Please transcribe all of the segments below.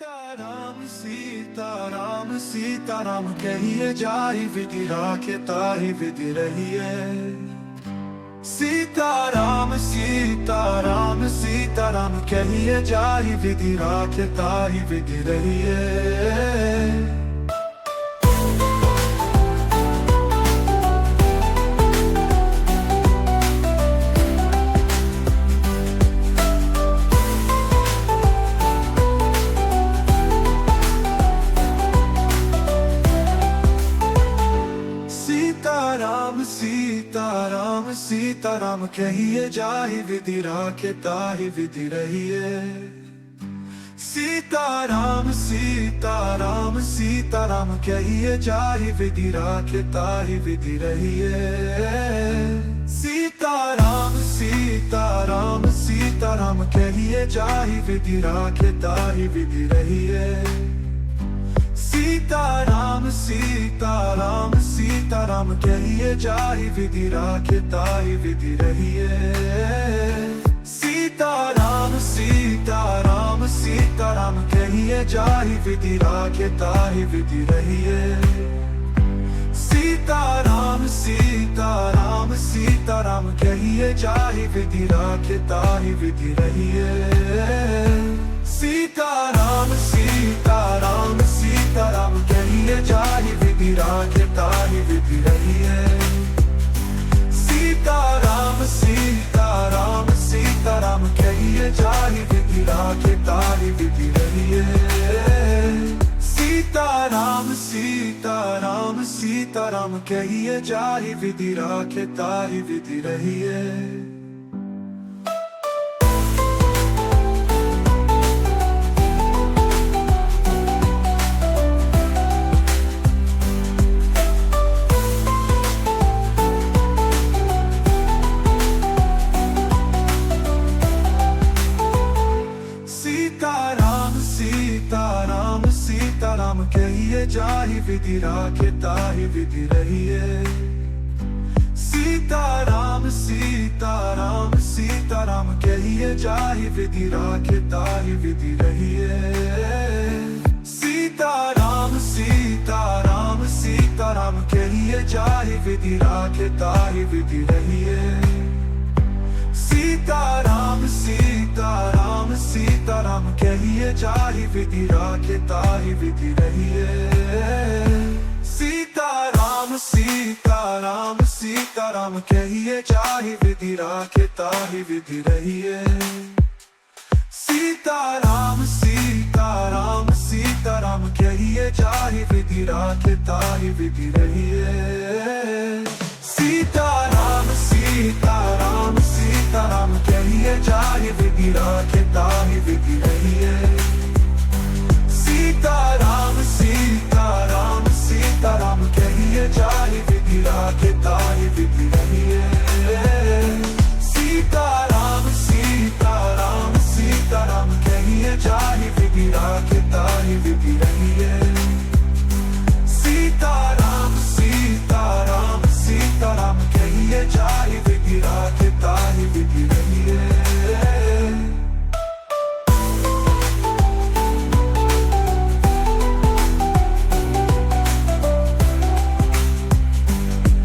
सीताराम सीताराम सीताराम कहिए जाहि विधि राखे ताहि विधि रहिए। सीताराम सीताराम सीताराम कहिए जाहि विधि राखे ताहि विधि रहिए। सीताराम सीताराम सीताराम कहिए जाहि विधि राखे ताहि विधि रहिए। सीताराम सीताराम सीताराम कहिए जाहि विधि राखे ताहि विधि रहिए। सीताराम सीताराम सीताराम कहिए जाहि विधि राखे ताहि विधि रहिए। सीताराम सीताराम सीताराम कहिए जाहि विधि राखे ताहि विधि रहिए। सीताराम सीताराम सीताराम कहिए जाहि विधि राखे ताहि विधि रहिए। सीताराम सीताराम सीताराम कहिए जाहि विधि राखे ताहि विधि रहिए। सीताराम सीताराम सीताराम कहिए जाहि विधि राखे ताहि विधि रहिए। सीताराम सीताराम सीताराम कहिए जाहि विधि राखे ताहि विधि रहिए। सीताराम सीताराम सीताराम कहिए जाहि विधि राखे ताहि विधि रहिए। सीताराम सीताराम सीताराम कहिए जाहि विधि राखे ताहि विधि रहिए। सीताराम सीताराम सीताराम कहिए जाहि विधि राखे ताहि विधि रहिए। सीताराम सीताराम सीताराम कहिए जाहि विधि राखे ताहि विधि रहिए। सीताराम सीताराम सीताराम कहिए जाहि विधि राखे ताहि विधि रहिए। सीताराम सीताराम सीताराम कहिए जाहि विधि राखे ताहि विधि रहिए। सीताराम सीताराम सीताराम कहिए जाहि विधि राखे ताहि विधि रहिए। सीताराम सीताराम सीताराम कहिए जाहि विधि राखे ताहि विधि रहिए। सीताराम सीताराम सीताराम कहिए जाहि विधि राखे ताहि विधि रहिए। सीताराम सीताराम सीताराम कहिए जाहि विधि राखे ताहि विधि रहिए। सीताराम सीताराम सीताराम कहिए जाहि विधि राखे ताहि विधि रहिए। सीताराम सीताराम सीताराम कहिए जाहि विधि राखे ताहि विधि रहिए।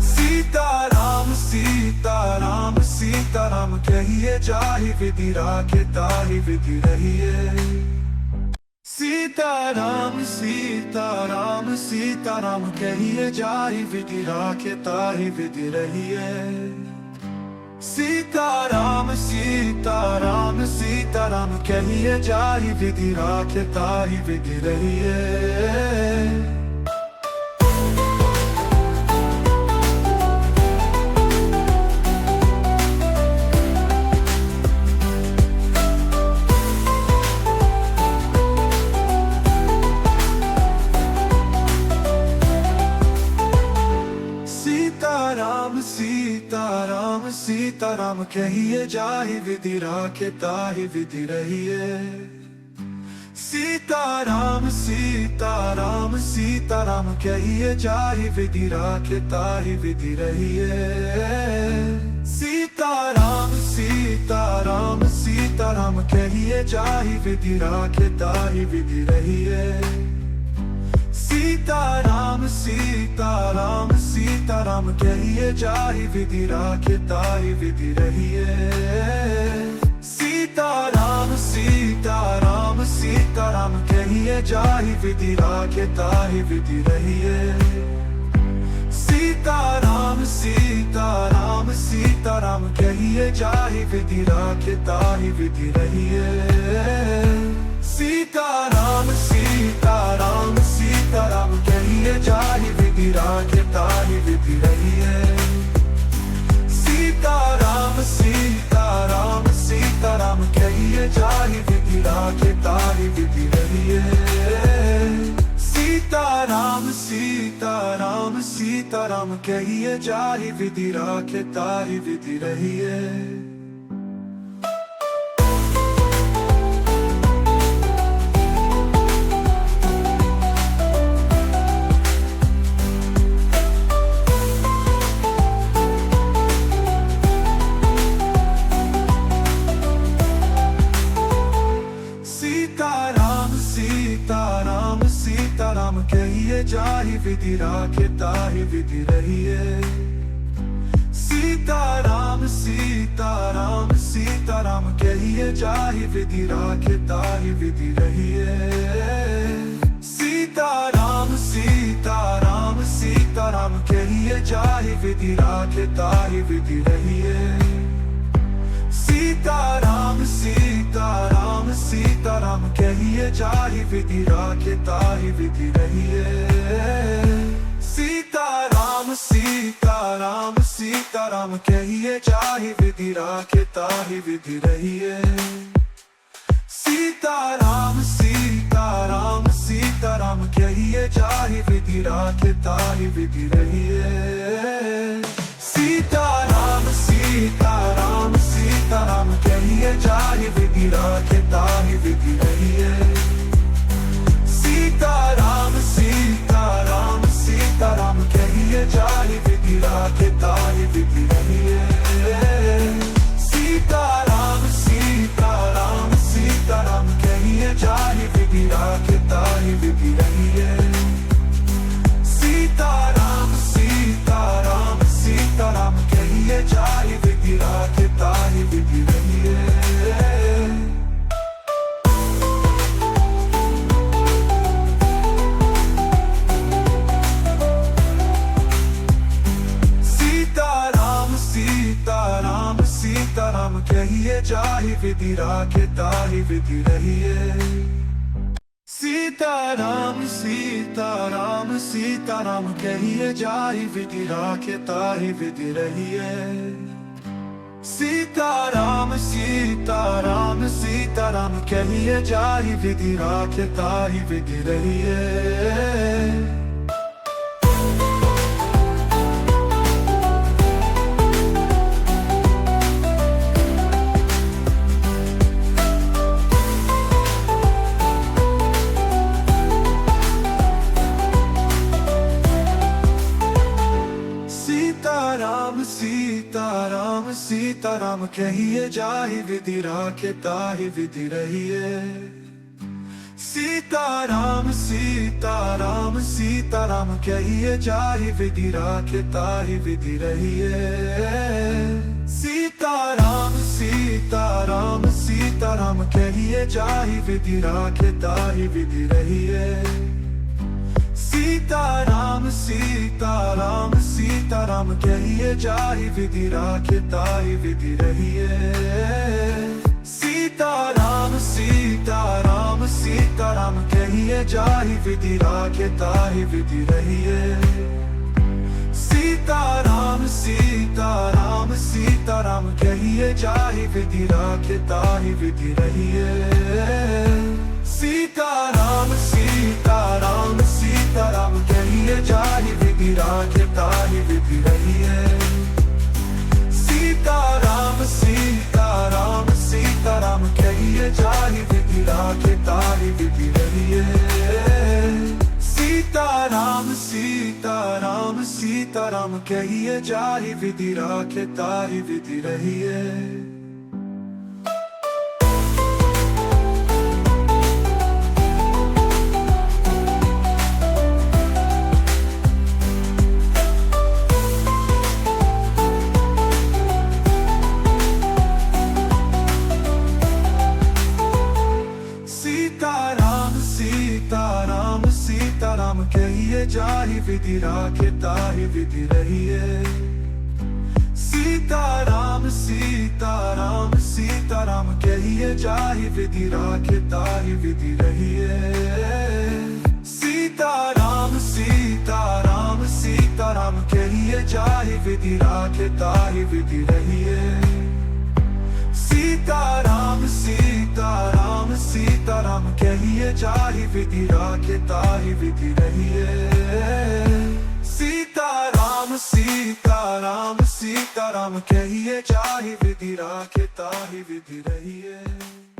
सीताराम सीताराम सीताराम कहिए जाहि विधि राखे ताहि विधि रहिए। सीताराम सीताराम सीताराम कहिए जाहि विधि राखे ताहि विधि रहिए। सीताराम सीताराम सीताराम कहिए जाहि विधि राखे ताहि विधि रहिए। सीताराम सीताराम सीताराम कहिए जाहि विधि राखे ताहि विधि रहिए। सीताराम सीताराम सीताराम सीताराम कहिए जाहि विधि राखे ताहि विधि रहिए। सीताराम सीताराम सीताराम कहिए जाहि विधि राखे ताहि विधि रहिए। सीताराम सीताराम सीताराम कहिए जाहि विधि राखे ताहि विधि रहिए। सीताराम सीताराम सीताराम कहिए जाहि विधि राखे ताहि विधि रहिए। सीताराम सीताराम सीताराम कहिए जाहि विधि राखे ताहि विधि रहिए। सीताराम सीताराम सीताराम कहिए जाहि विधि राखे ताहि विधि रहिए। सीताराम सीताराम सीताराम कहिए जाहि विधि राखे ताहि विधि रहिए। सीताराम सीताराम कहिए जाहि विधि राखे ताहि विधि रहिए। सीताराम सीताराम सीताराम कहिए जाहि विधि राखे ताहि विधि रहिए। सीताराम सीताराम सीताराम कहिए जाहि विधि राखे ताहि विधि रहिए। सीताराम सीताराम सीताराम कहिए जाहि विधि राखे ताहि विधि रहिए। सीताराम सीताराम सीताराम कहिए जाहि विधि राखे ताहि विधि रहिए। सीताराम सीताराम सीताराम कहिए जाहि विधि राखे ताहि विधि रहिए। सीताराम सीताराम सीताराम कहिए जाहि विधि राखे ताहि विधि रहिए। सीताराम सीताराम सीताराम कहिए जाहि विधि राखे ताहि विधि रहिए। सीताराम सीताराम सीताराम कहिए जाहि विधि राखे ताहि विधि रहिए। सीताराम सीताराम सीताराम कहिए जाहि विधि राखे ताहि विधि रहिए। सीताराम सीताराम सीताराम कहिए जाहि विधि राखे ताहि विधि रहिए। सीताराम सीताराम सीताराम कहिए जाहि विधि राखे ताहि विधि रहिए। सीताराम सीताराम सीताराम कहिए जाहि विधि राखे ताहि विधि रहिए। सीताराम सीताराम सीताराम कहिए जाहि विधि राखे ताहि विधि रहिए। सीताराम सीताराम सीताराम कहिए जाहि विधि राखे ताहि विधि रहिए। सीताराम सीताराम सीताराम कहिए जाहि विधि राखे ताहि विधि रहिए। सीताराम सीताराम सीताराम कहिए जाहि विधि राखे ताहि विधि रहिए। सीताराम सीताराम सीताराम कहिए जाहि विधि राखे ताहि विधि रहिए। सीताराम सीताराम सीताराम कहिए जाहि विधि राखे ताहि विधि रहिए। सीताराम सीताराम सीताराम कहिए जाहि विधि राखे ताहि विधि रहिए। सीताराम सीताराम सीताराम कहिए जाहि विधि राखे ताहि विधि रहिए। सीताराम सीताराम सीताराम कहिए जाहि विधि राखे ताहि विधि रहिए। कहिए जाहि विधि राखे ताहि विधि रहिए। सीताराम सीताराम सीताराम कहिए जाहि विधि राखे ताहि विधि रहिए। सीताराम सीताराम सीताराम कहिए जाहि विधि राखे ताहि विधि रहिए। सीताराम सीताराम सीताराम कहिए जाहि विधि राखे ताहि विधि रहिए। सीताराम सीताराम सीताराम कहिए जाहि विधि राखे ताहि विधि रहिए।